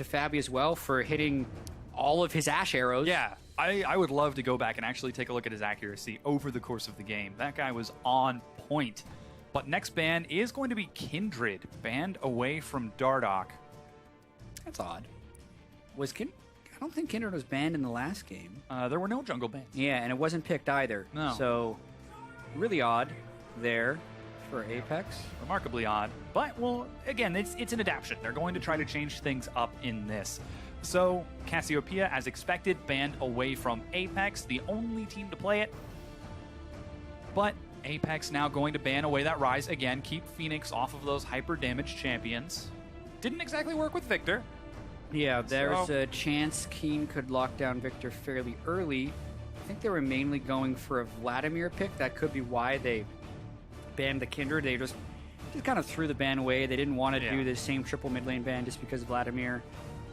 to Fabi as well for hitting all of his Ash arrows. Yeah, I would love to go back and actually take a look at his accuracy over the course of the game. That guy was on point. But next ban is going to be Kindred, banned away from Dardoch. That's odd. I don't think Kindred was banned in the last game. There were no jungle bans. Yeah, and it wasn't picked either. No. So, really odd there for Apex. Remarkably odd. But, well, again, it's an adaptation. They're going to try to change things up in this. So, Cassiopeia, as expected, banned away from Apex, the only team to play it. But Apex now going to ban away that Rise again, keep Phoenix off of those hyper-damaged champions. Didn't exactly work with Victor. Yeah, there's a chance Keen could lock down Victor fairly early. I think they were mainly going for a Vladimir pick. That could be why they banned the Kindred. They just kind of threw the ban away. They didn't want to do the same triple mid lane ban just because Vladimir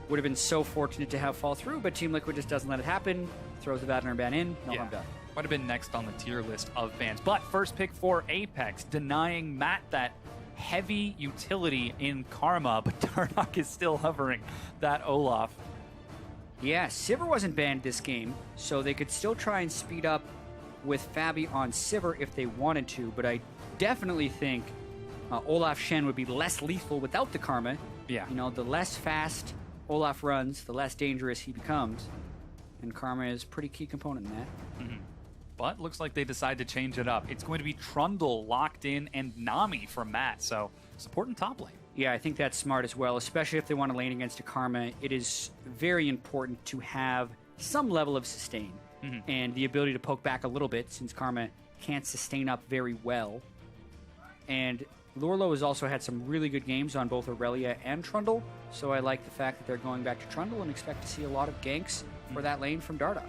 would have been so fortunate to have fall through, but Team Liquid just doesn't let it happen. Throws the Vladimir ban in, no harm done. Might have been next on the tier list of bans. But first pick for Apex, denying Matt that heavy utility in Karma, but Dardoch is still hovering that Olaf. Yeah, Sivir wasn't banned this game, so they could still try and speed up with Fabi on Sivir if they wanted to, but I definitely think Olaf Shen would be less lethal without the Karma. Yeah. You know, the less fast Olaf runs, the less dangerous he becomes, and Karma is a pretty key component in that. Mm-hmm. But looks like they decide to change it up. It's going to be Trundle locked in and Nami for Matt, so support in top lane. Yeah, I think that's smart as well, especially if they want to lane against a Karma. It is very important to have some level of sustain and the ability to poke back a little bit since Karma can't sustain up very well. And Lorlo has also had some really good games on both Aurelia and Trundle, so I like the fact that they're going back to Trundle and expect to see a lot of ganks for that lane from Dardoch.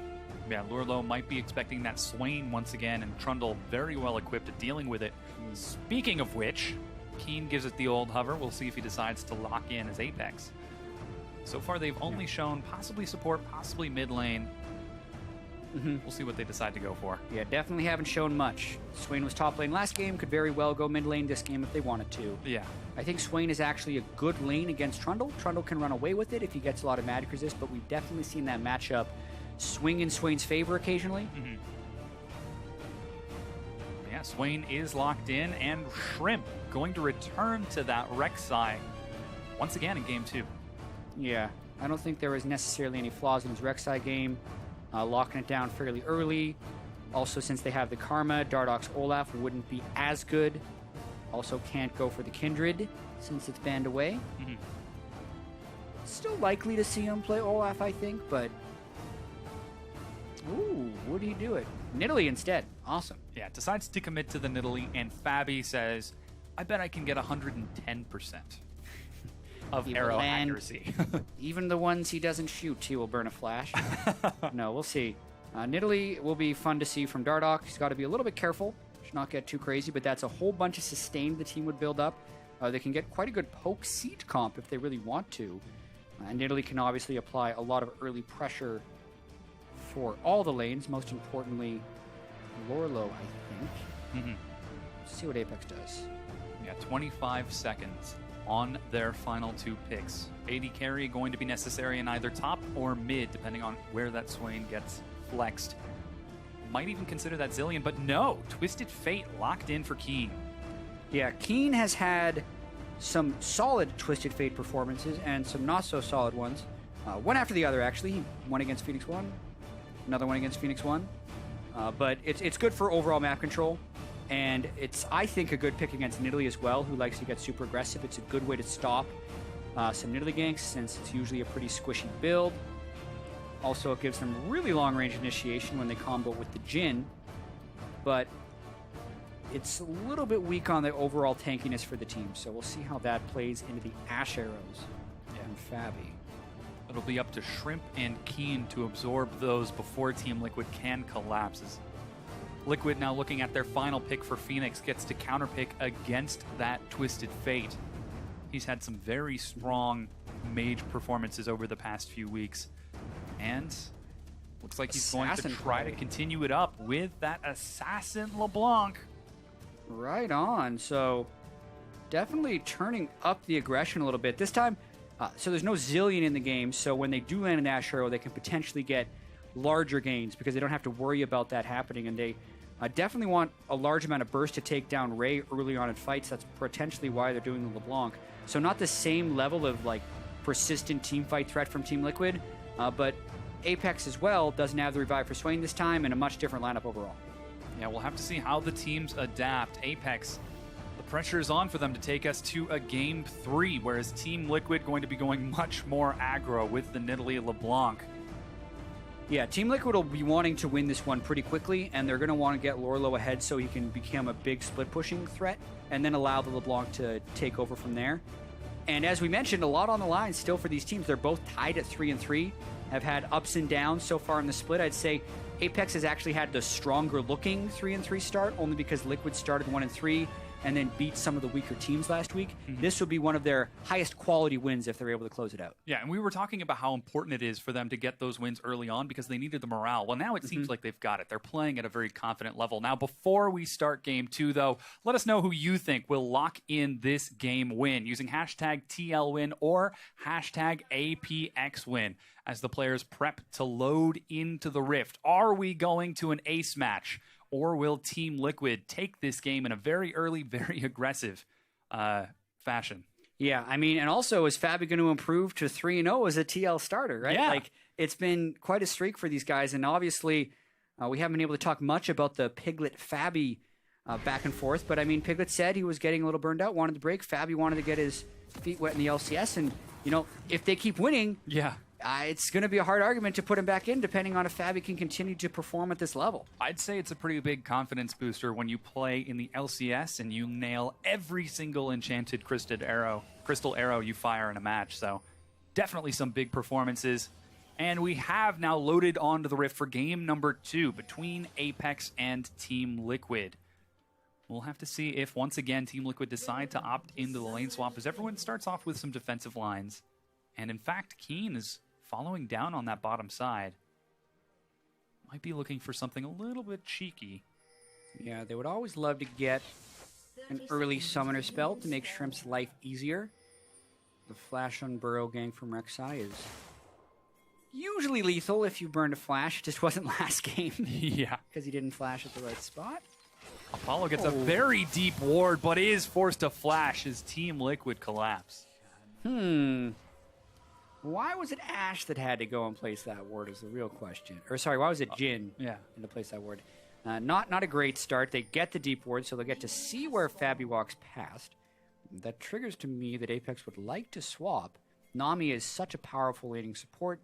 Yeah, Lurlo might be expecting that Swain once again, and Trundle very well equipped at dealing with it. Speaking of which, Keen gives it the old hover. We'll see if he decides to lock in as Apex. So far, they've only shown possibly support, possibly mid lane. We'll see what they decide to go for. Yeah, definitely haven't shown much. Swain was top lane last game, could very well go mid lane this game if they wanted to. Yeah. I think Swain is actually a good lane against Trundle. Trundle can run away with it if he gets a lot of magic resist, but we've definitely seen that matchup swing in Swain's favor occasionally. Yeah, Swain is locked in, and Shrimp going to return to that Rek'Sai once again in game 2. Yeah, I don't think there was necessarily any flaws in his Rek'Sai game. Locking it down fairly early. Also, since they have the Karma, Dardoch's Olaf wouldn't be as good. Also can't go for the Kindred since it's banned away. Still likely to see him play Olaf, I think, but ooh, would he do it? Nidalee instead. Awesome. Yeah, decides to commit to the Nidalee, and Fabi says, I bet I can get 110% of arrow accuracy. Even the ones he doesn't shoot, he will burn a flash. No, we'll see. Nidalee will be fun to see from Dardoch. He's got to be a little bit careful. Should not get too crazy, but that's a whole bunch of sustain the team would build up. They can get quite a good poke siege comp if they really want to. And Nidalee can obviously apply a lot of early pressure for all the lanes, most importantly Lorlo, I think. Let's see what Apex does. Yeah, 25 seconds on their final 2 picks. AD carry going to be necessary in either top or mid, depending on where that Swain gets flexed. Might even consider that Zillion, but no, Twisted Fate locked in for Keen. Yeah, Keen has had some solid Twisted Fate performances and some not so solid ones. One after the other, actually. He won against Phoenix 1, another one against Phoenix 1. But it's good for overall map control, and it's, I think, a good pick against Nidalee as well, who likes to get super aggressive. It's a good way to stop some Nidalee ganks, since it's usually a pretty squishy build. Also, it gives them really long-range initiation when they combo with the Jhin, but it's a little bit weak on the overall tankiness for the team, so we'll see how that plays into the Ash arrows and Fabi. It'll be up to Shrimp and Keen to absorb those before Team Liquid can collapse. Liquid, now looking at their final pick for Phoenix, gets to counterpick against that Twisted Fate. He's had some very strong mage performances over the past few weeks, and looks like he's going to try to continue it up with that Assassin LeBlanc. Right on. So definitely turning up the aggression a little bit. This time, So there's no zillion in the game, so when they do land an Ash Arrow, they can potentially get larger gains because they don't have to worry about that happening, and they definitely want a large amount of burst to take down Ray early on in fights. That's potentially why they're doing the LeBlanc. So not the same level of like persistent team fight threat from Team Liquid, but Apex as well doesn't have the revive for Swain this time, and a much different lineup overall. Yeah, we'll have to see how the teams adapt. Apex, the pressure is on for them to take us to a Game 3, whereas Team Liquid going to be going much more aggro with the Nidalee LeBlanc. Yeah, Team Liquid will be wanting to win this one pretty quickly, and they're going to want to get Lorlo ahead so he can become a big split-pushing threat, and then allow the LeBlanc to take over from there. And as we mentioned, a lot on the line still for these teams. They're both tied at 3-3, have had ups and downs so far in the split. I'd say Apex has actually had the stronger-looking 3-3 start, only because Liquid started 1-3, and then beat some of the weaker teams last week. This would be one of their highest quality wins if they're able to close it out. Yeah, and we were talking about how important it is for them to get those wins early on because they needed the morale. Well, now it seems like they've got it. They're playing at a very confident level. Now, before we start Game 2, though, let us know who you think will lock in this game win using hashtag TLWin or hashtag APXWin as the players prep to load into the Rift. Are we going to an ace match? Or will Team Liquid take this game in a very early, very aggressive fashion? Yeah, I mean, and also, is Fabi going to improve to 3-0 as a TL starter, right? Yeah. Like, it's been quite a streak for these guys, and obviously, we haven't been able to talk much about the Piglet Fabi back and forth, but I mean, Piglet said he was getting a little burned out, wanted to break. Fabi wanted to get his feet wet in the LCS, and, you know, if they keep winning, yeah, it's going to be a hard argument to put him back in, depending on if Fabi can continue to perform at this level. I'd say it's a pretty big confidence booster when you play in the LCS and you nail every single enchanted crystal arrow you fire in a match. So definitely some big performances. And we have now loaded onto the Rift for game number 2 between Apex and Team Liquid. We'll have to see if, once again, Team Liquid decide to opt into the lane swap as everyone starts off with some defensive lines. And in fact, Keen is following down on that bottom side. Might be looking for something a little bit cheeky. Yeah, they would always love to get an early summoner spell to make Shrimp's life easier. The flash on Burrow Gang from Rek'Sai is usually lethal if you burned a flash. It just wasn't last game. Yeah. Because he didn't flash at the right spot. Apollo gets a very deep ward, but is forced to flash as Team Liquid collapse. Why was it Ash that had to go and place that ward is the real question. Or sorry, why was it Jin to place that ward? Not a great start. They get the deep ward, so they'll get to see where Fabi walks past. That triggers to me that Apex would like to swap. Nami is such a powerful laning support.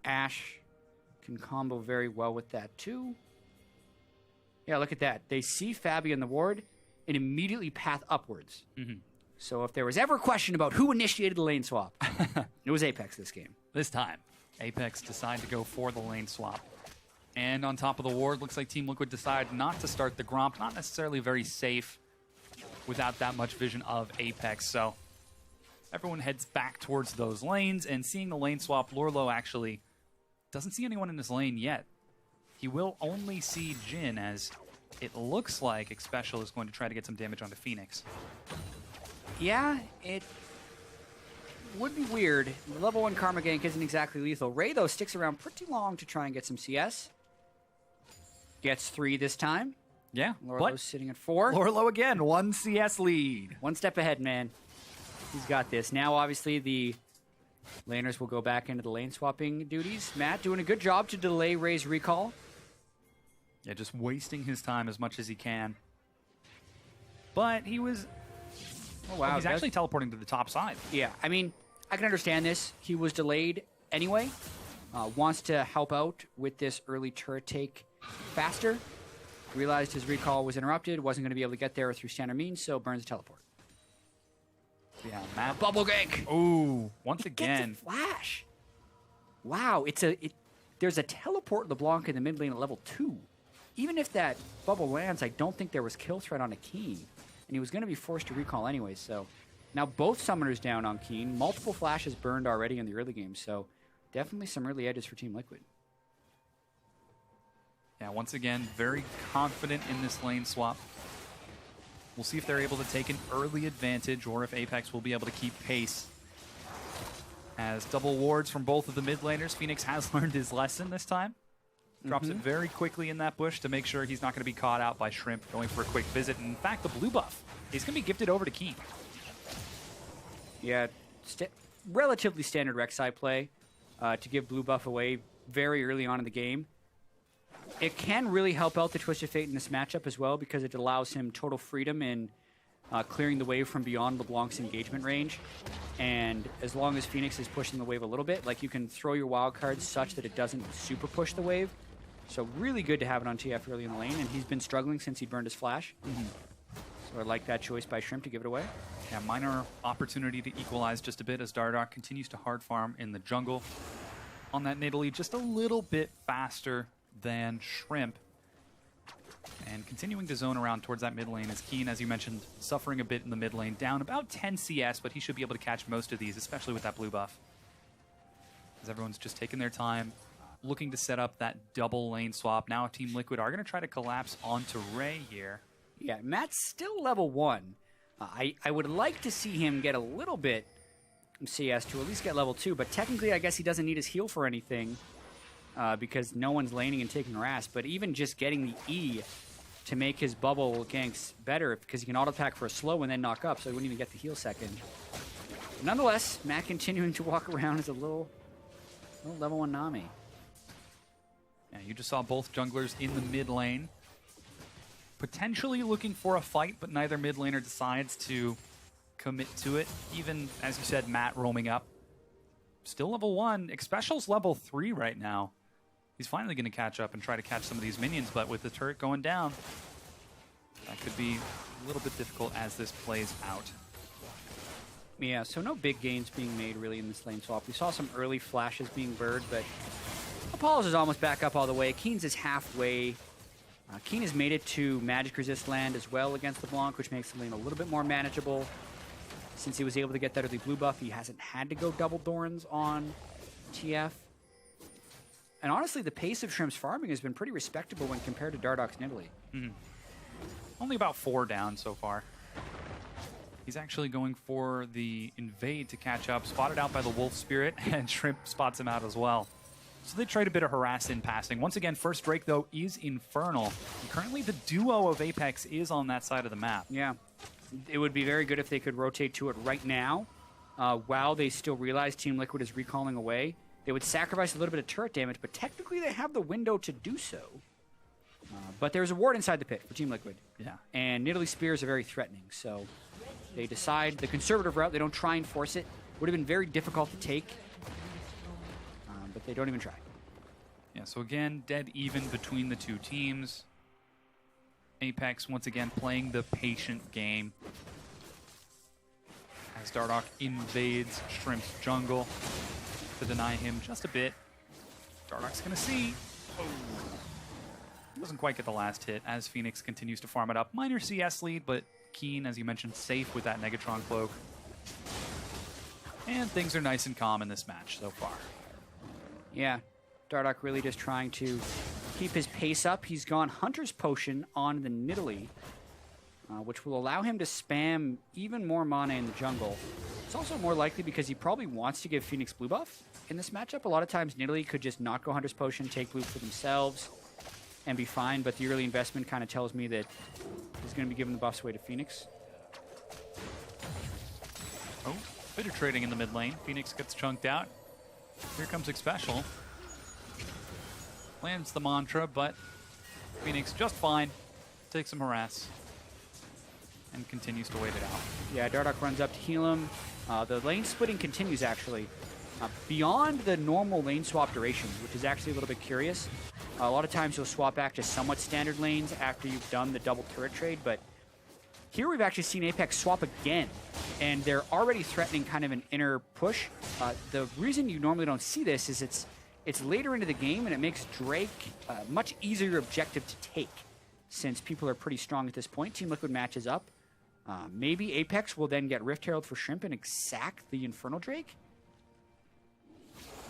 Ash can combo very well with that too. Yeah, look at that. They see Fabi in the ward and immediately path upwards. So if there was ever a question about who initiated the lane swap, it was Apex this game. This time, Apex decide to go for the lane swap. And on top of the ward, looks like Team Liquid decide not to start the Gromp. Not necessarily very safe without that much vision of Apex. So everyone heads back towards those lanes. And seeing the lane swap, Lorlo actually doesn't see anyone in his lane yet. He will only see Jin, as it looks like Xpecial is going to try to get some damage onto Phoenix. Yeah, it would be weird. The level 1 Karma gank isn't exactly lethal. Ray, though, sticks around pretty long to try and get some CS. Gets 3 this time. Yeah, Lorlo's sitting at 4. Lorlo again, 1 CS lead. One step ahead, man. He's got this. Now, obviously, the laners will go back into the lane swapping duties. Matt doing a good job to delay Ray's recall. Yeah, just wasting his time as much as he can. But he was... Oh, wow. He's actually teleporting to the top side. Yeah, I mean, I can understand this. He was delayed anyway. Wants to help out with this early turret take faster. Realized his recall was interrupted. Wasn't going to be able to get there through standard means, so burns a teleport. Yeah, Matt. Bubble gank! Ooh, once again. Gets a flash. Wow, there's a teleport LeBlanc in the mid lane at level 2. Even if that bubble lands, I don't think there was kill threat on a Keen. And he was going to be forced to recall anyway, so now both summoners down on Keen. Multiple flashes burned already in the early game, so definitely some early edges for Team Liquid. Yeah, once again, very confident in this lane swap. We'll see if they're able to take an early advantage or if Apex will be able to keep pace. As double wards from both of the mid laners, Phoenix has learned his lesson this time. Drops it very quickly in that bush to make sure he's not going to be caught out by Shrimp going for a quick visit. And in fact, the blue buff is going to be gifted over to Keen. Yeah, relatively standard Rek'Sai play to give blue buff away very early on in the game. It can really help out the Twisted Fate in this matchup as well because it allows him total freedom in clearing the wave from beyond LeBlanc's engagement range. And as long as Phoenix is pushing the wave a little bit, like you can throw your wild cards such that it doesn't super push the wave. So really good to have it on TF early in the lane, and he's been struggling since he burned his flash. So I like that choice by Shrimp to give it away. Yeah, minor opportunity to equalize just a bit as Dardoch continues to hard farm in the jungle. On that Nidalee, just a little bit faster than Shrimp. And continuing to zone around towards that mid lane is Keen, as you mentioned, suffering a bit in the mid lane, down about 10 CS, but he should be able to catch most of these, especially with that blue buff. As everyone's just taking their time, looking to set up that double lane swap. Now Team Liquid are going to try to collapse onto Ray here. Yeah, Matt's still level 1. I would like to see him get a little bit from CS to at least get level 2, but technically I guess he doesn't need his heal for anything because no one's laning and taking harass. But even just getting the E to make his bubble ganks better because he can auto-attack for a slow and then knock up, so he wouldn't even get the heal second. But nonetheless, Matt continuing to walk around as a little level 1 Nami. Yeah, you just saw both junglers in the mid lane. Potentially looking for a fight, but neither mid laner decides to commit to it. Even, as you said, Matt roaming up. Still level 1. Xpecial's level 3 right now. He's finally going to catch up and try to catch some of these minions, but with the turret going down, that could be a little bit difficult as this plays out. Yeah, so no big gains being made really in this lane swap. We saw some early flashes being burned, but Apollo's is almost back up all the way. Keen's is halfway. Keen has made it to magic resist land as well against LeBlanc, which makes the lane a little bit more manageable. Since he was able to get that early blue buff, he hasn't had to go double Thorns on TF. And honestly, the pace of Shrimp's farming has been pretty respectable when compared to Dardoch's Nidalee. Only about 4 down so far. He's actually going for the invade to catch up, spotted out by the Wolf Spirit, and Shrimp spots him out as well. So they trade a bit of harass in passing. Once again, first Drake, though, is Infernal. And currently, the duo of Apex is on that side of the map. Yeah. It would be very good if they could rotate to it right now, while they still realize Team Liquid is recalling away. They would sacrifice a little bit of turret damage, but technically they have the window to do so. But there's a ward inside the pit for Team Liquid. Yeah. And Nidalee Spears are very threatening, so they decide the conservative route. They don't try and force it. Would have been very difficult to take, but they don't even try. Yeah, so again, dead even between the two teams. Apex, once again, playing the patient game. As Dardoch invades Shrimp's jungle to deny him just a bit. Dardoch's going to see. Oh. Doesn't quite get the last hit as Phoenix continues to farm it up. Minor CS lead, but Keen, as you mentioned, safe with that Negatron cloak. And things are nice and calm in this match so far. Yeah, Dardoch really just trying to keep his pace up. He's gone Hunter's Potion on the Nidalee, which will allow him to spam even more mana in the jungle. It's also more likely because he probably wants to give Phoenix blue buff in this matchup. A lot of times Nidalee could just not go Hunter's Potion, take blue for themselves, and be fine, but the early investment kind of tells me that he's going to be giving the buffs away to Phoenix. Oh, bit of trading in the mid lane. Phoenix gets chunked out. Here comes Xpecial. Lands the mantra, but Phoenix just fine. Takes some harass. And continues to wait it out. Yeah, Dardoch runs up to heal him. The lane splitting continues, actually. Beyond the normal lane swap duration, which is actually a little bit curious. A lot of times you'll swap back to somewhat standard lanes after you've done the double turret trade, but here we've actually seen Apex swap again, and they're already threatening kind of an inner push. The reason you normally don't see this is it's later into the game, and it makes Drake much easier objective to take, since people are pretty strong at this point. Team Liquid matches up. Maybe Apex will then get Rift Herald for Shrimp and exact the Infernal Drake.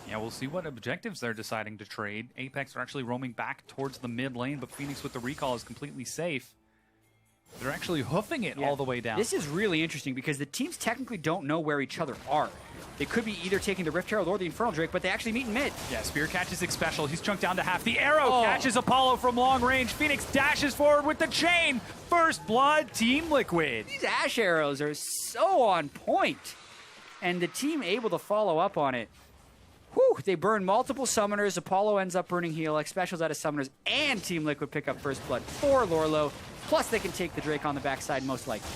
Yeah, we'll see what objectives they're deciding to trade. Apex are actually roaming back towards the mid lane, but Phoenix with the recall is completely safe. They're actually hoofing it all the way down. This is really interesting because the teams technically don't know where each other are. They could be either taking the Rift Herald or the Infernal Drake, but they actually meet in mid. Yeah, Spear catches Ix Special. He's chunked down to half. The arrow catches Apollo from long range. Phoenix dashes forward with the chain. First blood, Team Liquid. These Ash arrows are so on point, and the team able to follow up on it. Whew, they burn multiple summoners. Apollo ends up burning heal, like specials out of summoners, and Team Liquid pick up first blood for Lorlo. Plus, they can take the Drake on the backside, most likely.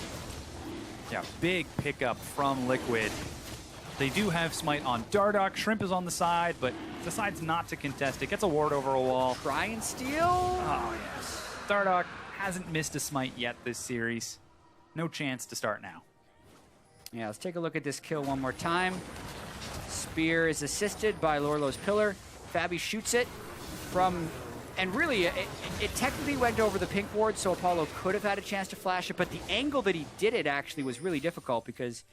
Yeah, big pickup from Liquid. They do have Smite on Dardoch. Shrimp is on the side, but decides not to contest it. Gets a ward over a wall. Try and steal? Oh, yes. Dardoch hasn't missed a Smite yet this series. No chance to start now. Yeah, let's take a look at this kill one more time. Spear is assisted by Lorlo's Pillar. Fabi shoots it from... And really, it technically went over the pink ward, so Apollo could have had a chance to flash it, but the angle that he did it actually was really difficult because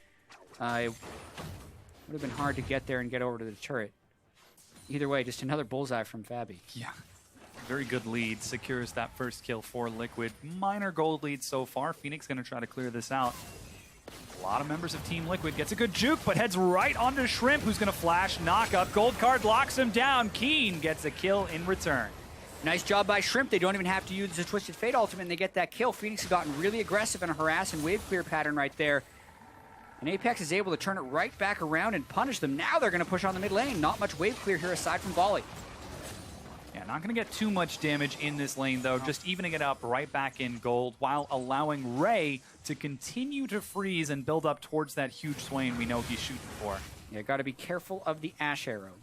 it would have been hard to get there and get over to the turret. Either way, just another bullseye from Fabi. Yeah. Very good lead. Secures that first kill for Liquid. Minor gold lead so far. Phoenix going to try to clear this out. A lot of members of Team Liquid. Gets a good juke, but heads right onto Shrimp, who's going to flash, knock up. Gold card locks him down. Keen gets a kill in return. Nice job by Shrimp. They don't even have to use the Twisted Fate ultimate, and they get that kill. Phoenix has gotten really aggressive in a harass and wave clear pattern right there. And Apex is able to turn it right back around and punish them. Now they're going to push on the mid lane. Not much wave clear here aside from volley. Yeah, not going to get too much damage in this lane, though. Just evening it up right back in gold while allowing Ray to continue to freeze and build up towards that huge Swain we know he's shooting for. Yeah, got to be careful of the Ash Arrow.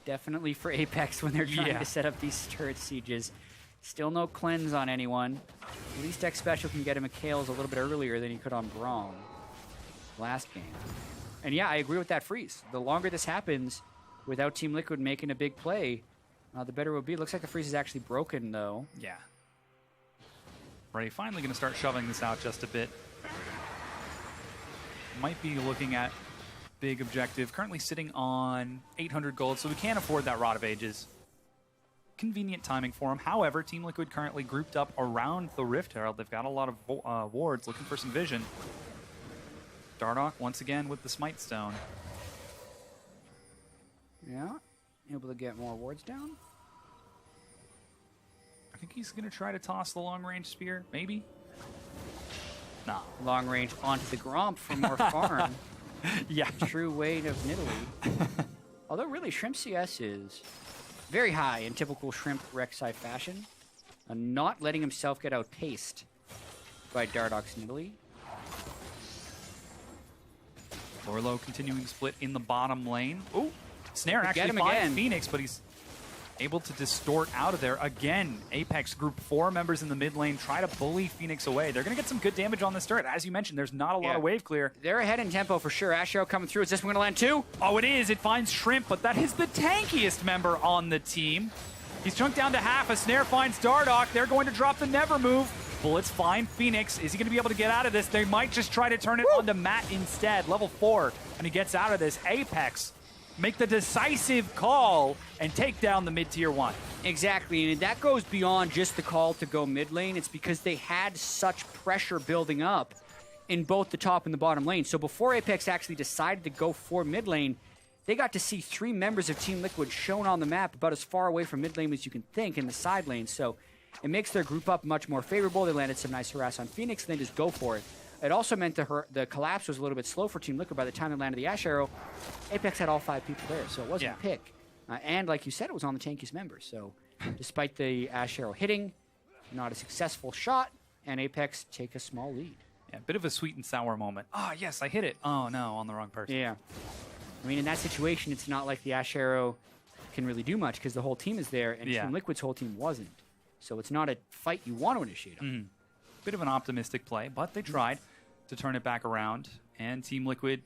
Definitely for Apex when they're trying to set up these turret sieges. Still no cleanse on anyone. At least X Special can get him a Kales a little bit earlier than he could on Braum last game. And yeah, I agree with that freeze. The longer this happens without Team Liquid making a big play, the better it would be. Looks like the freeze is actually broken, though. Yeah. Ray finally going to start shoving this out just a bit. Might be looking at big objective. Currently sitting on 800 gold, so we can't afford that Rod of Ages. Convenient timing for him. However, Team Liquid currently grouped up around the Rift Herald. They've got a lot of wards looking for some vision. Dardoch once again with the Smite Stone. Yeah, able to get more wards down. I think he's going to try to toss the long-range spear, maybe? Nah. Long range onto the Gromp for more farm. Yeah. True weight of Nidalee. Although really, Shrimp CS is very high in typical Shrimp Rek'Sai fashion. Not letting himself get outpaced by Dardoch's Nidalee. Lorlo continuing to split in the bottom lane. Ooh, Snare Get actually him finds again. Phoenix, but he's able to distort out of there. Again, Apex group 4 members in the mid lane try to bully Phoenix away. They're going to get some good damage on this turret. As you mentioned, there's not a lot of wave clear. They're ahead in tempo for sure. Ash Arrow coming through. Is this one going to land too? Oh, it is. It finds Shrimp, but that is the tankiest member on the team. He's chunked down to half. A Snare finds Dardoch. They're going to drop the Never Move. Bullets find Phoenix. Is he going to be able to get out of this? They might just try to turn it onto Matt instead. Level 4, and he gets out of this. Apex make the decisive call and take down the mid-tier 1. Exactly, and that goes beyond just the call to go mid lane. It's because they had such pressure building up in both the top and the bottom lane. So before Apex actually decided to go for mid lane, they got to see 3 members of Team Liquid shown on the map about as far away from mid lane as you can think in the side lane. So it makes their group up much more favorable. They landed some nice harass on Phoenix, and they just go for it. It also meant the collapse was a little bit slow for Team Liquid. By the time they landed the Ash Arrow, Apex had all 5 people there, so it wasn't a pick. And like you said, it was on the tankiest member. So despite the Ash Arrow hitting, not a successful shot, and Apex take a small lead. Yeah, bit of a sweet and sour moment. Ah, yes, I hit it. Oh, no, on the wrong person. Yeah. I mean, in that situation, it's not like the Ash Arrow can really do much because the whole team is there, and Team Liquid's whole team wasn't. So it's not a fight you want to initiate on. Bit of an optimistic play, but they tried to turn it back around, and Team Liquid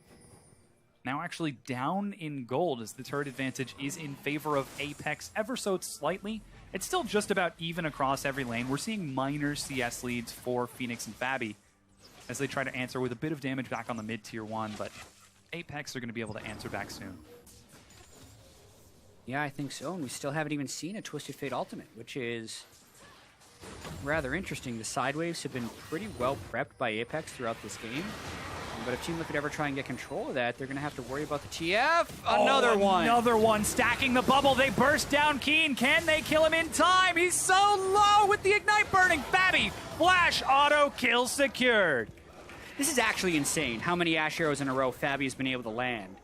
now actually down in gold as the turret advantage is in favor of Apex ever so slightly. It's still just about even across every lane. We're seeing minor CS leads for Phoenix and Fabi as they try to answer with a bit of damage back on the mid-tier 1, but Apex are going to be able to answer back soon. Yeah, I think so, and we still haven't even seen a Twisted Fate ultimate, which is rather interesting. The side waves have been pretty well prepped by Apex throughout this game. But if Team Liquid ever try and get control of that, they're going to have to worry about the TF. Another one. Another one. Stacking the bubble. They burst down Keen. Can they kill him in time? He's so low with the Ignite burning. Fabi, flash auto kill secured. This is actually insane how many Ash arrows in a row Fabi has been able to land.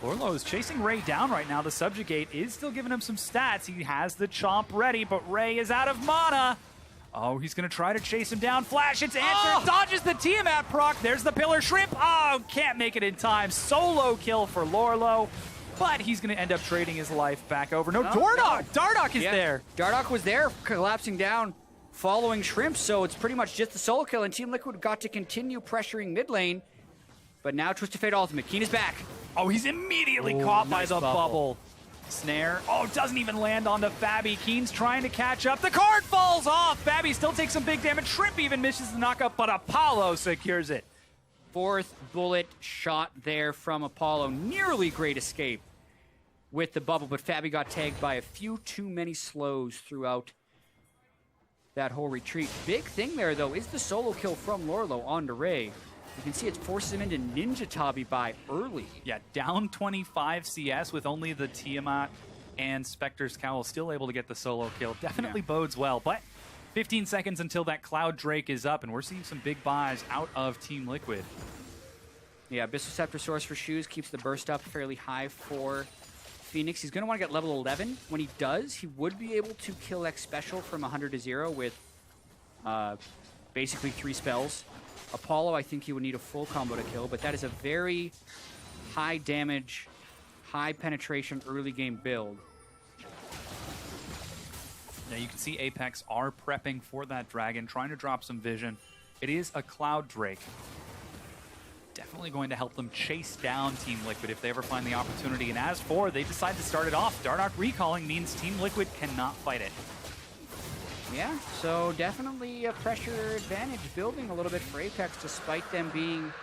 Lorlo is chasing Ray down right now. The Subjugate is still giving him some stats. He has the Chomp ready, but Ray is out of mana. Oh, he's going to try to chase him down. Flash, it's answered. Dodges the Tiamat proc. There's the Pillar Shrimp. Oh, can't make it in time. Solo kill for Lorlo, but he's going to end up trading his life back over. No, Dardoch. Dardoch is there. Dardoch was there, collapsing down, following Shrimp, so it's pretty much just the solo kill, and Team Liquid got to continue pressuring mid lane. But now Twisted Fate Ultimate. Keen is back. Oh, he's immediately caught by the bubble. Snare. Oh, doesn't even land onto Fabi. Keen's trying to catch up. The card falls off. Fabi still takes some big damage. Shrimp even misses the knockup, but Apollo secures it. Fourth bullet shot there from Apollo. Nearly great escape with the bubble, but Fabi got tagged by a few too many slows throughout that whole retreat. Big thing there, though, is the solo kill from Lorlo onto Ray. You can see it forces him into Ninja Tabi by early. Yeah, down 25 CS with only the Tiamat and Spectre's Cowl still able to get the solo kill. Definitely bodes well, but 15 seconds until that Cloud Drake is up, and we're seeing some big buys out of Team Liquid. Yeah, Abyssal Scepter Source for Shoes keeps the burst up fairly high for Phoenix. He's going to want to get level 11. When he does, he would be able to kill X Special from 100 to 0 with basically 3 spells. Apollo, I think he would need a full combo to kill, but that is a very high damage, high penetration early game build. Now you can see Apex are prepping for that dragon, trying to drop some vision. It is a Cloud Drake. Definitely going to help them chase down Team Liquid if they ever find the opportunity. And as for, they decide to start it off. Dardoch recalling means Team Liquid cannot fight it. Yeah, so definitely a pressure advantage building a little bit for Apex despite them being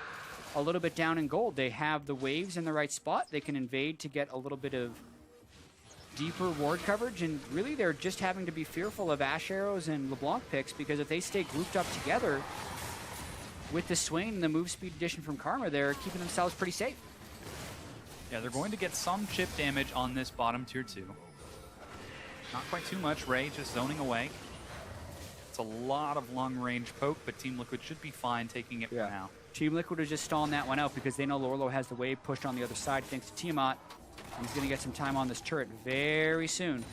a little bit down in gold. They have the waves in the right spot. They can invade to get a little bit of deeper ward coverage, and really they're just having to be fearful of Ash Arrows and LeBlanc picks, because if they stay grouped up together with the Swain and the move speed addition from Karma, they're keeping themselves pretty safe. Yeah, they're going to get some chip damage on this bottom tier 2. Not quite too much. Ray just zoning away. It's a lot of long-range poke, but Team Liquid should be fine taking it for now. Team Liquid is just stalling that one out because they know Lorlo has the wave pushed on the other side thanks to Tiamat. He's going to get some time on this turret very soon.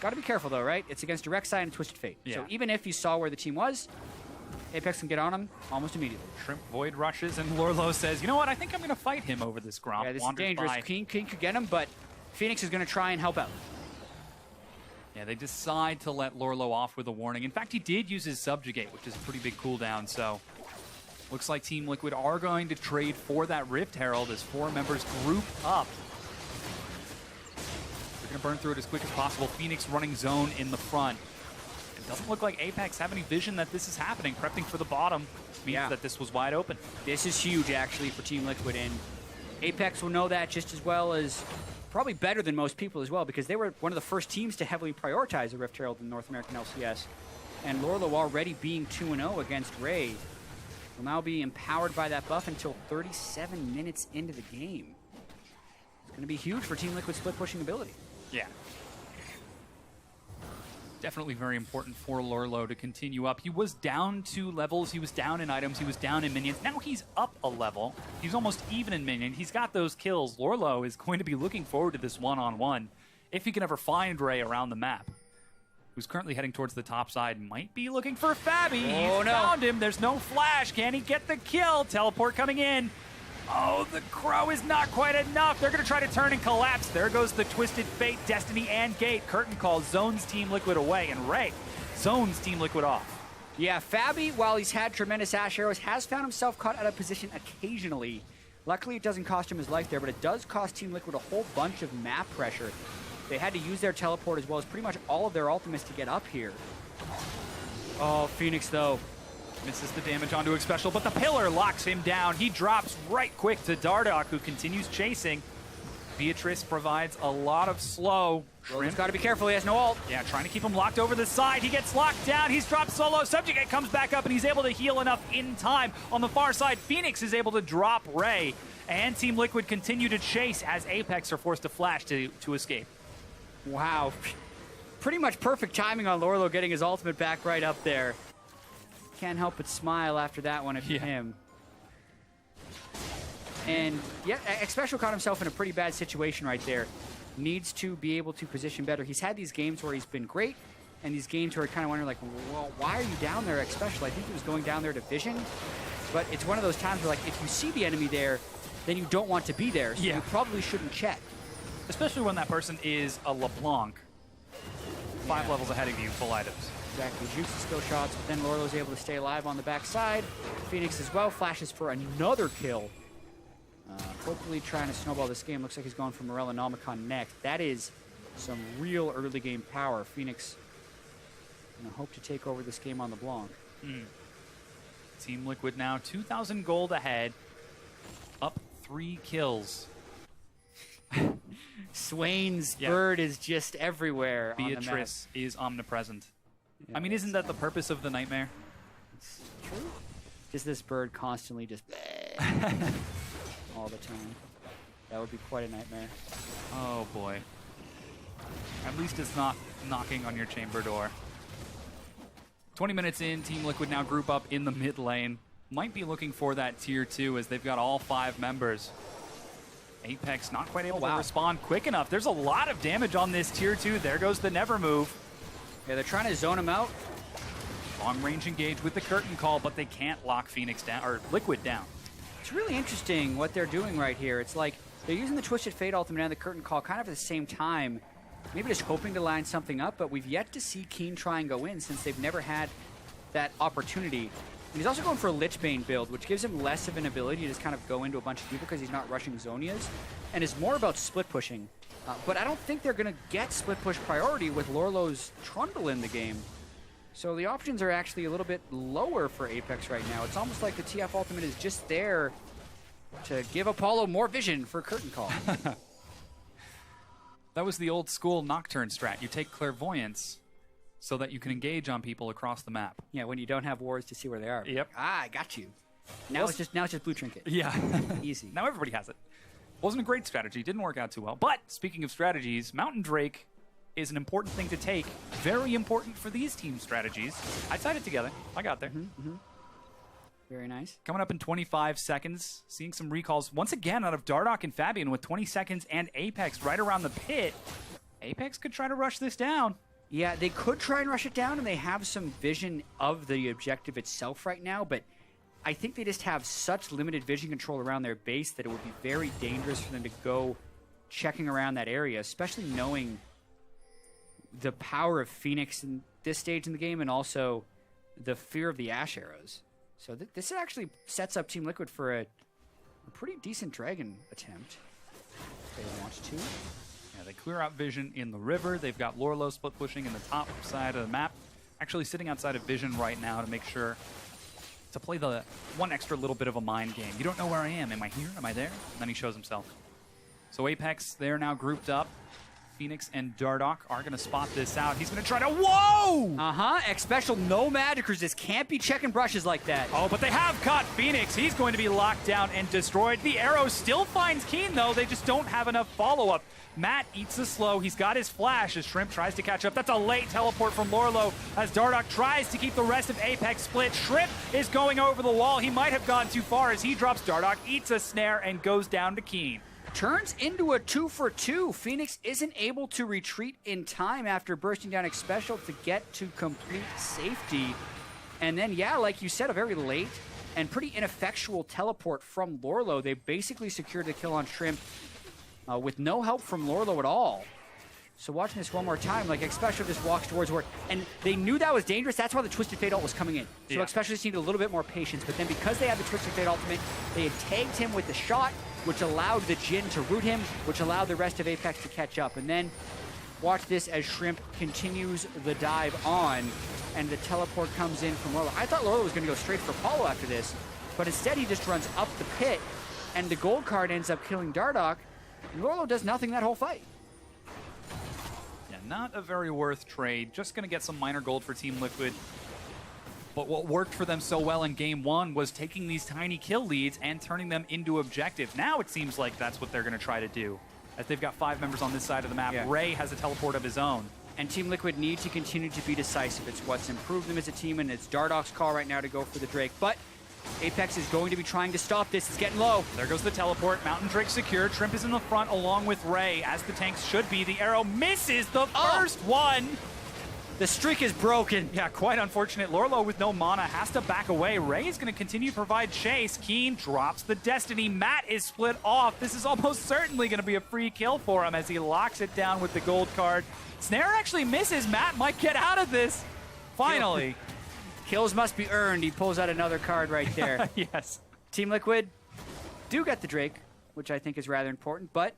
Got to be careful, though, right? It's against Direct Side and Twisted Fate. Yeah. So even if you saw where the team was, Apex can get on him almost immediately. Shrimp Void rushes, and Lorlo says, you know what, I think I'm going to fight him over this Gromp. Yeah, this is dangerous. King could get him, but Phoenix is going to try and help out. Yeah, they decide to let Lorlo off with a warning. In fact, he did use his Subjugate, which is a pretty big cooldown, so looks like Team Liquid are going to trade for that Rift Herald as 4 members group up. They're going to burn through it as quick as possible. Phoenix running zone in the front. It doesn't look like Apex have any vision that this is happening. Prepping for the bottom means that this was wide open. This is huge, actually, for Team Liquid, and Apex will know that just as well as, probably better than most people as well, because they were one of the first teams to heavily prioritize the Rift Herald in North American LCS. And Lorlo already being 2-0 against Ray will now be empowered by that buff until 37 minutes into the game. It's going to be huge for Team Liquid's split pushing ability. Yeah. Definitely very important for Lorlo to continue up. He was down 2 levels. He was down in items. He was down in minions. Now he's up a level. He's almost even in minion. He's got those kills. Lorlo is going to be looking forward to this one-on-one if he can ever find Ray around the map. Who's currently heading towards the top side. Might be looking for Fabi. He's found him. There's no flash. Can he get the kill? Teleport coming in. Oh, the Crow is not quite enough. They're going to try to turn and collapse. There goes the Twisted Fate, Destiny, and Gate. Curtain Call zones Team Liquid away, and Ray zones Team Liquid off. Yeah, Fabi, while he's had tremendous Ash Arrows, has found himself caught out of position occasionally. Luckily, it doesn't cost him his life there, but it does cost Team Liquid a whole bunch of map pressure. They had to use their teleport as well as pretty much all of their ultimates to get up here. Oh, Phoenix, though. Misses the damage onto X Special, but the Pillar locks him down. He drops right quick to Dardoch, who continues chasing. Beatrice provides a lot of slow. Shrimp's got to be careful. He has no ult. Yeah, trying to keep him locked over the side. He gets locked down. He's dropped solo. Subjugate comes back up, and he's able to heal enough in time. On the far side, Phoenix is able to drop Ray. And Team Liquid continue to chase as Apex are forced to flash to escape. Wow. Pretty much perfect timing on Lorlo getting his ultimate back right up there. Can't help but smile after that one if you're him. And yeah, Xpecial caught himself in a pretty bad situation right there. Needs to be able to position better. He's had these games where he's been great, and these games where I kind of wonder, like, well, why are you down there, Xpecial? I think he was going down there to vision, but it's one of those times where, like, if you see the enemy there, then you don't want to be there, so you probably shouldn't check. Especially when that person is a LeBlanc, 5 levels ahead of you, full items. Exactly. Jukes the skill shots, but then Lorlo's able to stay alive on the backside. Phoenix as well flashes for another kill. Hopefully trying to snowball this game. Looks like he's going for Morella Nomicon next. That is some real early game power. Phoenix gonna hope to take over this game on the Blanc. Team Liquid now 2,000 gold ahead. Up 3 kills. Swain's bird is just everywhere. Beatrice is omnipresent. Yeah, I mean, isn't that the purpose of the nightmare? It's true. Just this bird constantly just all the time. That would be quite a nightmare. Oh boy. At least it's not knocking on your chamber door. 20 minutes in, Team Liquid now group up in the mid lane. Might be looking for that tier 2 as they've got all 5 members. Apex not quite able to respond quick enough. There's a lot of damage on this tier 2. There goes the never move. Yeah, they're trying to zone him out. Long range engage with the curtain call, but they can't lock Phoenix down, or Liquid down. It's really interesting what they're doing right here. It's like they're using the Twisted Fate ultimate and the curtain call kind of at the same time. Maybe just hoping to line something up, but we've yet to see Keen try and go in since they've never had that opportunity. And he's also going for a Lichbane build, which gives him less of an ability to just kind of go into a bunch of people because he's not rushing Zonias, and is more about split pushing. But I don't think they're going to get split push priority with Lorlo's Trundle in the game. So the options are actually a little bit lower for Apex right now. It's almost like the TF ultimate is just there to give Apollo more vision for curtain call. That was the old school Nocturne strat. You take Clairvoyance so that you can engage on people across the map. Yeah, when you don't have wards to see where they are. Yep. Ah, I got you. Now it's just Blue Trinket. Yeah. Easy. Now everybody has it. Wasn't a great strategy. Didn't work out too well. But speaking of strategies, Mountain Drake is an important thing to take. Very important for these team strategies. I tied it together. I got there. Very nice. Coming up in 25 seconds. Seeing some recalls once again out of Dardoch and Fabian with 20 seconds and Apex right around the pit. Apex could try to rush this down. Yeah, they could try and rush it down, and they have some vision of the objective itself right now, but I think they just have such limited vision control around their base that it would be very dangerous for them to go checking around that area, especially knowing the power of Phoenix in this stage in the game and also the fear of the Ash arrows. So this actually sets up Team Liquid for a pretty decent Dragon attempt. They want to. Yeah, they clear out vision in the river. They've got Lorlo split pushing in the top side of the map. Actually sitting outside of vision right now to make sure to play the one extra little bit of a mind game. You don't know where I am. Am I here? Am I there? And then he shows himself. So Apex, they're now grouped up. Phoenix and Dardoch are going to spot this out. He's going to try to... Whoa! Xpecial, no magic resist. Can't be checking brushes like that. Oh, but they have caught Phoenix. He's going to be locked down and destroyed. The arrow still finds Keen, though. They just don't have enough follow-up. Matt eats the slow. He's got his flash as Shrimp tries to catch up. That's a late teleport from Lorlo as Dardoch tries to keep the rest of Apex split. Shrimp is going over the wall. He might have gone too far as he drops Dardoch, eats a snare, and goes down to Keen. Turns into a 2-for-2. Phoenix isn't able to retreat in time after bursting down Xpecial to get to complete safety. And then, yeah, like you said, a very late and pretty ineffectual teleport from Lorlo. They basically secured the kill on Shrimp with no help from Lorlo at all. So watching this one more time, like Xpecial just walks towards where, and they knew that was dangerous. That's why the Twisted Fate ult was coming in. So Xpecial just needed a little bit more patience. But then because they had the Twisted Fate ultimate, they had tagged him with the shot, which allowed the Jhin to root him, which allowed the rest of Apex to catch up. And then watch this as Shrimp continues the dive on, and the teleport comes in from Lorlo. I thought Lorlo was going to go straight for Apollo after this, but instead he just runs up the pit, and the gold card ends up killing Dardoch. Lorlo does nothing that whole fight. Yeah, not a very worth trade. Just going to get some minor gold for Team Liquid. But what worked for them so well in Game 1 was taking these tiny kill leads and turning them into objective. Now it seems like that's what they're going to try to do. As they've got 5 members on this side of the map, Ray has a teleport of his own. And Team Liquid need to continue to be decisive. It's what's improved them as a team, and it's Dardoch's call right now to go for the Drake. But APX is going to be trying to stop this. It's getting low. There goes the teleport. Mountain Drake secure. Trimp is in the front along with Ray, as the tanks should be. The arrow misses the first one. The streak is broken. Yeah, quite unfortunate. Lorlo with no mana has to back away. Ray is going to continue to provide chase. Keen drops the Destiny. Matt is split off. This is almost certainly going to be a free kill for him as he locks it down with the gold card. Snare actually misses. Matt might get out of this. Finally. Kills must be earned. He pulls out another card right there. Yes. Team Liquid do get the Drake, which I think is rather important, but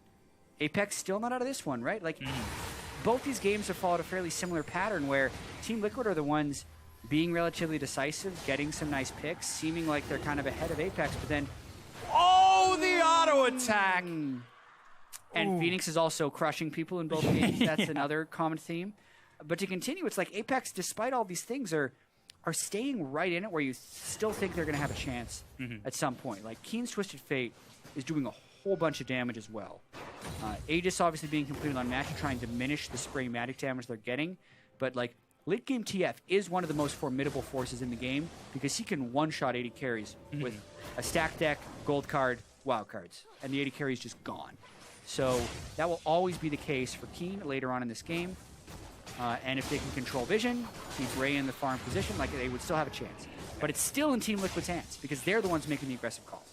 Apex still not out of this one, right? Like, both these games have followed a fairly similar pattern where Team Liquid are the ones being relatively decisive, getting some nice picks, seeming like they're kind of ahead of Apex, but then... Oh, the auto attack! And Phoenix is also crushing people in both games. That's another common theme. But to continue, it's like Apex, despite all these things, are staying right in it where you still think they're going to have a chance at some point. Like, Keen's Twisted Fate is doing a whole bunch of damage as well. Aegis obviously being completely unmatched to try and diminish the spraymatic damage they're getting. But, like, late game TF is one of the most formidable forces in the game because he can one-shot 80 carries with a stack deck, gold card, wild cards. And the 80 carry is just gone. So that will always be the case for Keen later on in this game. And if they can control vision, keep Ray in the farm position, like, they would still have a chance. But it's still in Team Liquid's hands because they're the ones making the aggressive calls.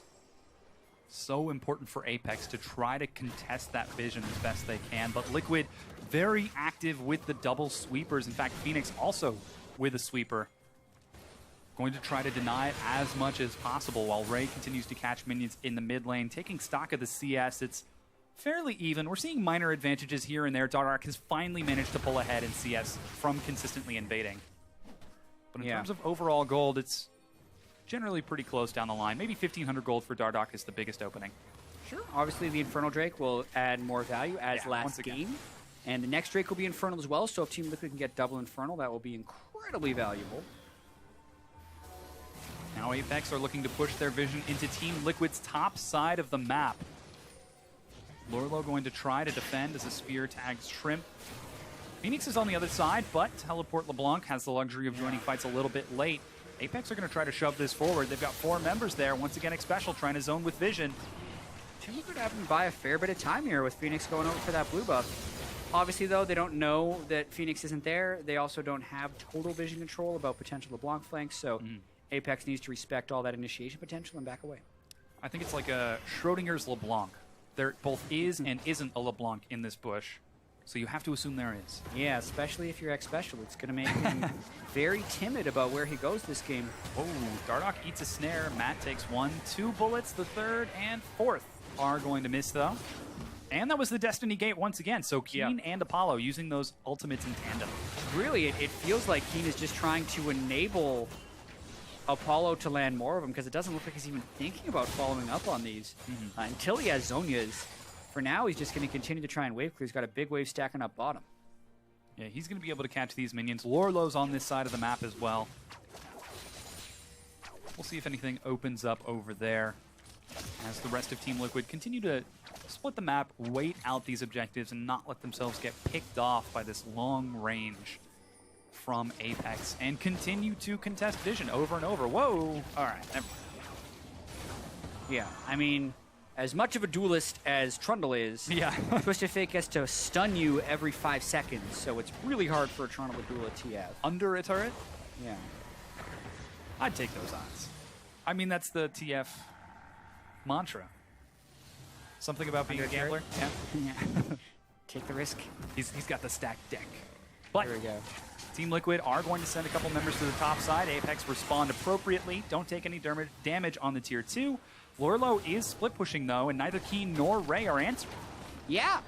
So important for Apex to try to contest that vision as best they can. But Liquid very active with the double sweepers. In fact, Phoenix also with a sweeper. Going to try to deny it as much as possible while Ray continues to catch minions in the mid lane. Taking stock of the CS, it's fairly even. We're seeing minor advantages here and there. Dardoch has finally managed to pull ahead in CS from consistently invading. But in terms of overall gold, it's generally pretty close down the line. Maybe 1,500 gold for Dardoch is the biggest opening. Sure. Obviously, the Infernal Drake will add more value as last game. And the next Drake will be Infernal as well, so if Team Liquid can get double Infernal, that will be incredibly valuable. Now Apex are looking to push their vision into Team Liquid's top side of the map. Lorlo going to try to defend as a spear tags Shrimp. Phoenix is on the other side, but Teleport LeBlanc has the luxury of joining fights a little bit late. Apex are going to try to shove this forward. They've got 4 members there. Once again, Xpecial trying to zone with vision. Team Liquid having to buy a fair bit of time here with Phoenix going over for that blue buff. Obviously, though, they don't know that Phoenix isn't there. They also don't have total vision control about potential LeBlanc flanks, so Apex needs to respect all that initiation potential and back away. I think it's like a Schrodinger's LeBlanc. There both is and isn't a LeBlanc in this bush. So you have to assume there is. Yeah, especially if you're Xpecial. It's going to make him very timid about where he goes this game. Oh, Dardoch eats a snare. Matt takes 1, 2 bullets. The third and fourth are going to miss, though. And that was the Destiny Gate once again. So Keen and Apollo using those ultimates in tandem. Really, it feels like Keen is just trying to enable Apollo to land more of them because it doesn't look like he's even thinking about following up on these until he has Zhonya's. For now, he's just going to continue to try and wave clear. He's got a big wave stacking up bottom. Yeah, he's going to be able to catch these minions. Lorlo's on this side of the map as well. We'll see if anything opens up over there as the rest of Team Liquid continue to split the map, wait out these objectives, and not let themselves get picked off by this long range from Apex, and continue to contest vision over and over. Whoa! All right, never mind. Yeah, I mean, as much of a duelist as Trundle is, Twisted Fate gets to stun you every 5 seconds, so it's really hard for a Trundle to duel a TF. Under a turret? Yeah. I'd take those odds. I mean, that's the TF mantra. Something about being a gambler? Yeah. Take the risk. He's got the stacked deck. But there we go. Team Liquid are going to send a couple members to the top side. Apex respond appropriately. Don't take any damage on the tier 2. Lorlo is split pushing, though, and neither Keen nor Ray are answering. Yeah,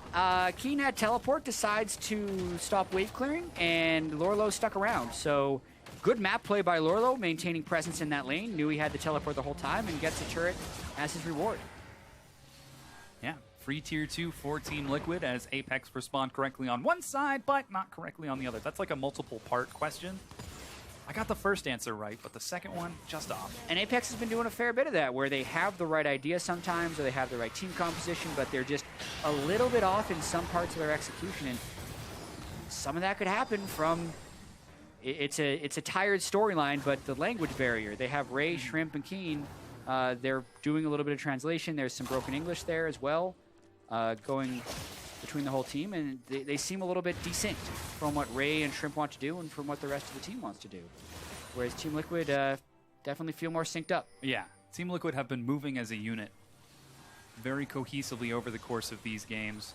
Keen had teleport, decides to stop wave clearing, and Lorlo stuck around. So good map play by Lorlo, maintaining presence in that lane. Knew he had the teleport the whole time and gets a turret as his reward. Yeah, Free tier 2 for Team Liquid as Apex respond correctly on one side, but not correctly on the other. That's like a multiple part question. I got the first answer right, but the second one, just off. And Apex has been doing a fair bit of that, where they have the right idea sometimes, or they have the right team composition, but they're just a little bit off in some parts of their execution. And some of that could happen from, it's a tired storyline, but the language barrier. They have Ray, Shrimp, and Keen. They're doing a little bit of translation. There's some broken English there as well, going between the whole team, and they seem a little bit desynced from what Ray and Shrimp want to do and from what the rest of the team wants to do. Whereas Team Liquid definitely feel more synced up. Yeah, Team Liquid have been moving as a unit very cohesively over the course of these games.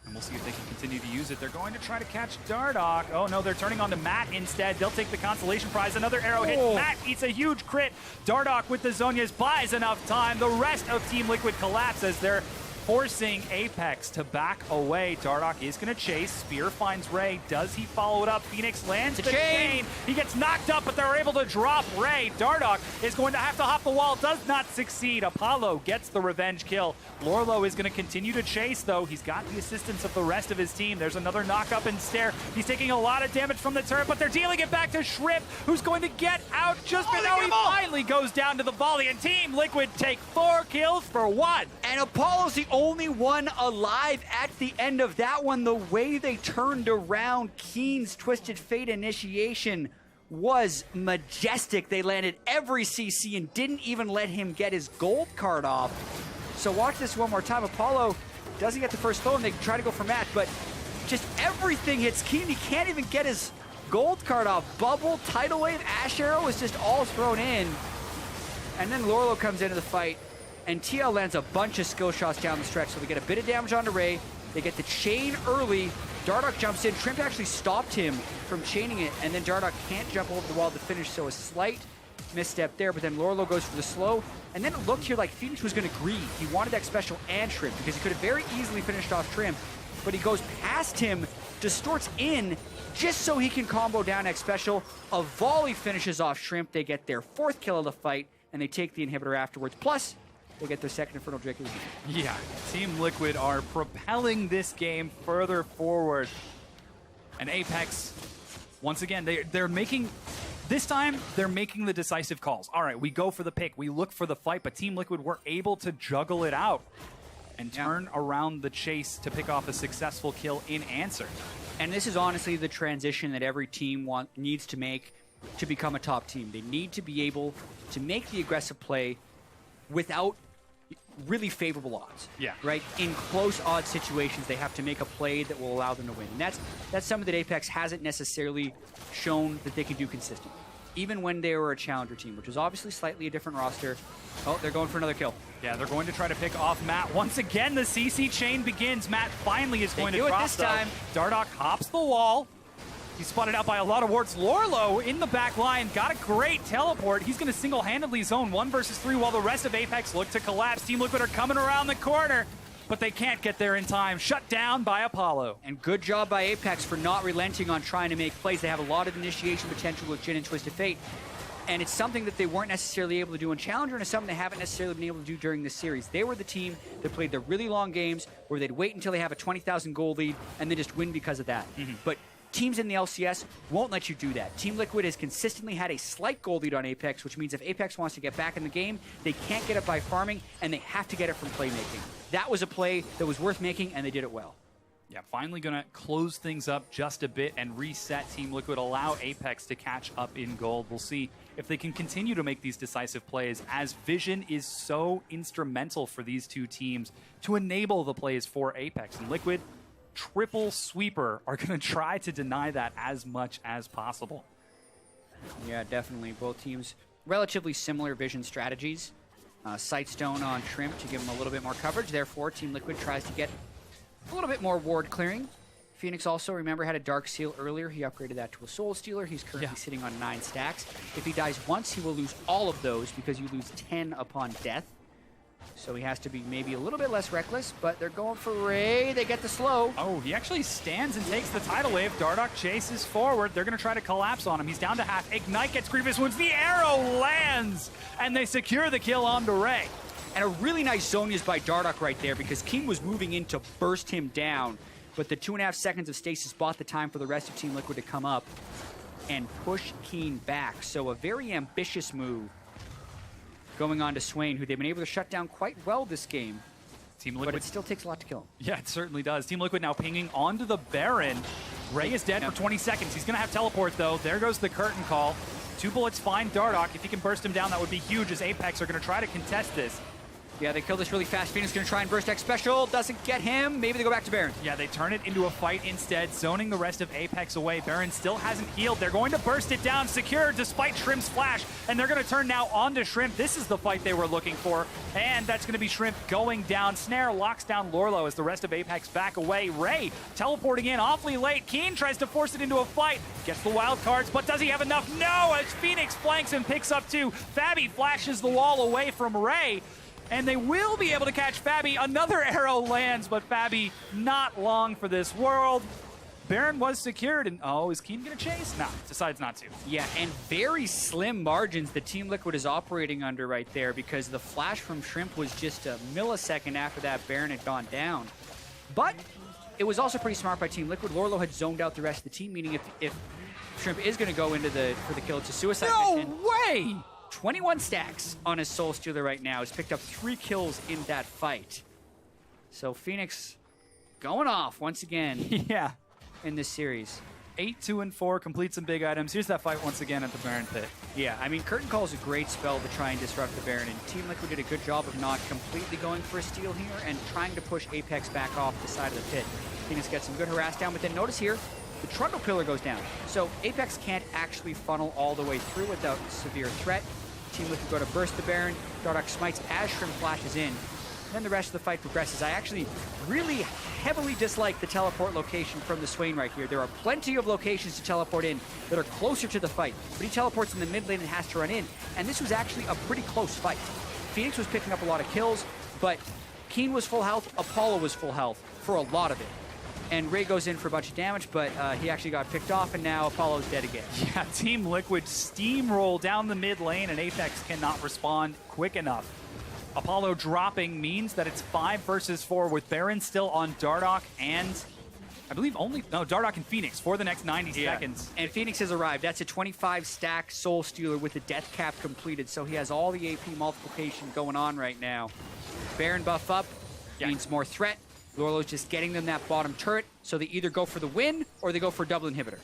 And we'll see if they can continue to use it. They're going to try to catch Dardoch. Oh no, they're turning on to Matt instead. They'll take the consolation prize. Another arrow hit. Matt eats a huge crit. Dardoch with the Zhonya's buys enough time. The rest of Team Liquid collapses. They're forcing Apex to back away. Dardoch is going to chase. Spear finds Ray. Does he follow it up? Phoenix lands the chain. He gets knocked up, but they're able to drop Ray. Dardoch is going to have to hop the wall. Does not succeed. Apollo gets the revenge kill. Lorlo is going to continue to chase, though. He's got the assistance of the rest of his team. There's another knock up and stare. He's taking a lot of damage from the turret, but they're dealing it back to Shrimp, who's going to get out just before he finally goes down to the volley. And Team Liquid take 4 kills for 1. And Apollo's the only one alive at the end of that one. The way they turned around Keen's Twisted Fate initiation was majestic. They landed every CC and didn't even let him get his gold card off. So watch this one more time. Apollo doesn't get the first throw, and they try to go for Matt, but just everything hits Keen. He can't even get his gold card off. Bubble, Tidal Wave, Ash Arrow is just all thrown in. And then Lorlo comes into the fight, and TL lands a bunch of skill shots down the stretch, so they get a bit of damage onto Ray. They get the chain early. Dardoch jumps in. Shrimp actually stopped him from chaining it, and then Dardoch can't jump over the wall to finish, so a slight misstep there, but then Lorlo goes for the slow. And then it looked here like Phoenix was going to greed. He wanted that special and Shrimp, because he could have very easily finished off Shrimp, but he goes past him, distorts in, just so he can combo down X special. A volley finishes off Shrimp. They get their 4th kill of the fight, and they take the inhibitor afterwards. Plus, they get their 2nd Infernal Drake of the game. Yeah, Team Liquid are propelling this game further forward. And Apex, once again, they're making... This time, they're making the decisive calls. All right, we go for the pick. We look for the fight, but Team Liquid were able to juggle it out and turn around the chase to pick off a successful kill in answer. And this is honestly the transition that every team needs to make to become a top team. They need to be able to make the aggressive play without really favorable odds. Yeah. Right? In close odd situations, they have to make a play that will allow them to win. And that's something that Apex hasn't necessarily shown that they can do consistently. Even when they were a challenger team, which is obviously slightly a different roster. Oh, they're going for another kill. Yeah, they're going to try to pick off Matt. Once again, the CC chain begins. Matt finally is going to drop this time. Dardoch hops the wall. He's spotted out by a lot of wards. Lorlo in the back line got a great teleport. He's going to single-handedly zone 1 versus 3 while the rest of Apex look to collapse. Team Liquid are coming around the corner, but they can't get there in time. Shut down by Apollo. And good job by Apex for not relenting on trying to make plays. They have a lot of initiation potential with Jhin and Twisted Fate. And it's something that they weren't necessarily able to do in Challenger, and it's something they haven't necessarily been able to do during this series. They were the team that played the really long games where they'd wait until they have a 20,000 gold lead and then just win because of that. But teams in the LCS won't let you do that. Team Liquid has consistently had a slight gold lead on Apex, which means if Apex wants to get back in the game, they can't get it by farming, and they have to get it from playmaking. That was a play that was worth making, and they did it well. Yeah, finally going to close things up just a bit and reset Team Liquid, allow Apex to catch up in gold. We'll see if they can continue to make these decisive plays, as Vision is so instrumental for these two teams to enable the plays for Apex. And Liquid, triple sweeper, are going to try to deny that as much as possible. Yeah, definitely. Both teams relatively similar Vision strategies. Sightstone on Shrimp to give them a little bit more coverage. Therefore, Team Liquid tries to get a little bit more ward clearing. Phoenix also, remember, had a Dark Seal earlier. He upgraded that to a Soul Stealer. He's currently sitting on 9 stacks. If he dies once, he will lose all of those because you lose 10 upon death. So he has to be maybe a little bit less reckless, but they're going for Ray. They get the slow. Oh, he actually stands and takes the tidal wave. Dardoch chases forward. They're going to try to collapse on him. He's down to half. Ignite gets Grievous Wounds. The arrow lands, and they secure the kill onto Ray. And a really nice Zonia's by Dardoch right there because Keen was moving in to burst him down. But the 2.5 seconds of stasis bought the time for the rest of Team Liquid to come up and push Keen back. So a very ambitious move going on to Swain, who they've been able to shut down quite well this game. Team Liquid, but it still takes a lot to kill him. Yeah, it certainly does. Team Liquid now pinging onto the Baron. Ray is dead for 20 seconds. He's going to have teleport, though. There goes the curtain call. 2 bullets find Dardoch. If he can burst him down, that would be huge, as Apex are going to try to contest this. Yeah, they kill this really fast. Phoenix going to try and burst X special. Doesn't get him. Maybe they go back to Baron. Yeah, they turn it into a fight instead, zoning the rest of Apex away. Baron still hasn't healed. They're going to burst it down, secure despite Shrimp's flash, and they're going to turn now onto Shrimp. This is the fight they were looking for, and that's going to be Shrimp going down. Snare locks down Lorlo as the rest of Apex back away. Ray teleporting in awfully late. Keen tries to force it into a fight. Gets the wild cards, but does he have enough? No, as Phoenix flanks and picks up 2. Fabi flashes the wall away from Ray. And they will be able to catch Fabi. Another arrow lands, but Fabi not long for this world. Baron was secured, and oh, is Keen gonna chase? No, decides not to. Yeah, and very slim margins that Team Liquid is operating under right there because the flash from Shrimp was just a millisecond after that Baron had gone down. But it was also pretty smart by Team Liquid. Lorlo had zoned out the rest of the team, meaning if Shrimp is gonna go into for the kill, it's a suicide mission. No way! 21 stacks on his Soul Stealer right now. He's picked up 3 kills in that fight. So Phoenix going off once again yeah, in this series. 8-2-4, complete some big items. Here's that fight once again at the Baron pit. Yeah, I mean, Curtain Call is a great spell to try and disrupt the Baron, and Team Liquid did a good job of not completely going for a steal here and trying to push Apex back off the side of the pit. Phoenix gets some good harass down, but then notice here, the Trundle Pillar goes down. So Apex can't actually funnel all the way through without severe threat. Team Liquid go to burst the Baron. Dardoch smites as Shrimp flashes in. Then the rest of the fight progresses. I actually really heavily dislike the teleport location from the Swain right here. There are plenty of locations to teleport in that are closer to the fight, but he teleports in the mid lane and has to run in. And this was actually a pretty close fight. Phoenix was picking up a lot of kills, but Keen was full health, Apollo was full health for a lot of it. And Ray goes in for a bunch of damage, but he actually got picked off, and now Apollo's dead again. Yeah, Team Liquid steamroll down the mid lane, and Apex cannot respond quick enough. Apollo dropping means that it's 5 versus 4 with Baron still on Dardoch and I believe Dardoch and Phoenix for the next 90 seconds. And Phoenix has arrived. That's a 25 stack Soul Stealer with the death cap completed, so he has all the AP multiplication going on right now. Baron buff up means more threat. Lorlo's just getting them that bottom turret, so they either go for the win or they go for double inhibitor,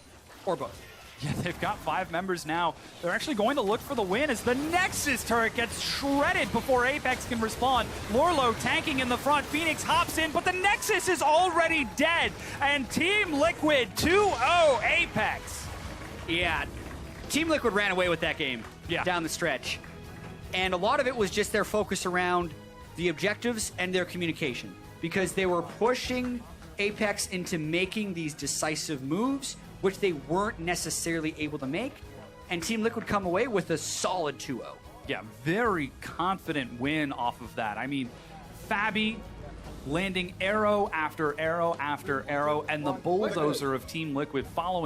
or both. Yeah, they've got 5 members now. They're actually going to look for the win as the Nexus turret gets shredded before Apex can respond. Lorlo tanking in the front. Phoenix hops in, but the Nexus is already dead. And Team Liquid 2-0 Apex. Yeah, Team Liquid ran away with that game down the stretch. And a lot of it was just their focus around the objectives and their communication, because they were pushing Apex into making these decisive moves, which they weren't necessarily able to make, and Team Liquid come away with a solid 2-0. Yeah, very confident win off of that. I mean, Fabi landing arrow after arrow after arrow, and the bulldozer of Team Liquid following